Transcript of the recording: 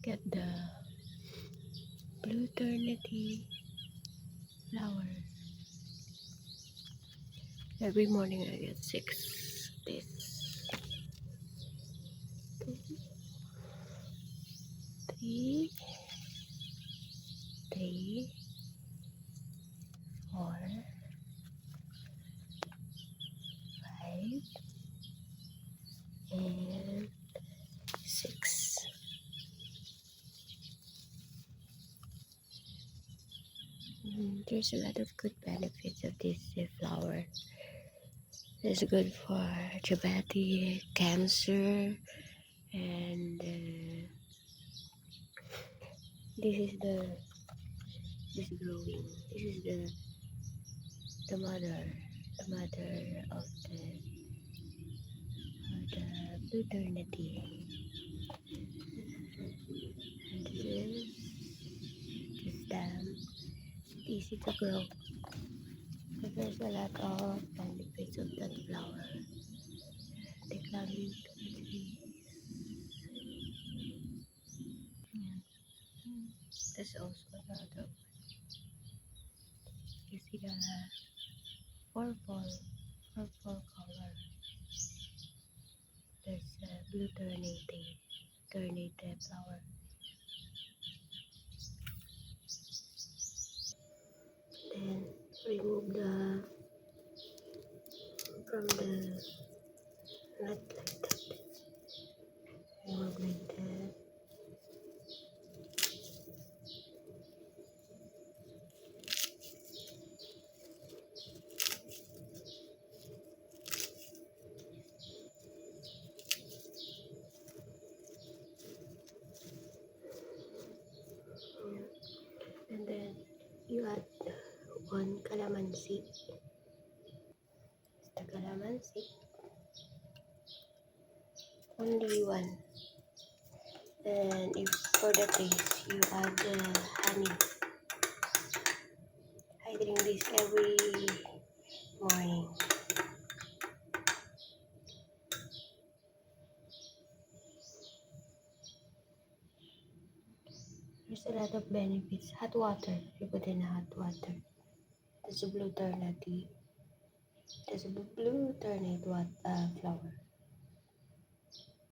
Look at the blue ternity flower. Every morning I get 6 of this. 2, 3, 3, 4, 5, and 6. There's a lot of good benefits of this flower. It's good for diabetic, cancer, and this is growing. This is the mother of the blue ternity. And this is the stem. It's easy to grow. But there's a lot of benefits of that flower. The climbing to the trees. Yeah. There's also another. You see the purple color. There's a blue ternate flower. Then remove the from the not like that. Remove like that. And then you add one calamansi. The calamansi. Only one. And if for the taste, you add honey. I drink this every morning. There's a lot of benefits. Hot water. You put in hot water. There's a blue ternate. There's a blue ternate flower.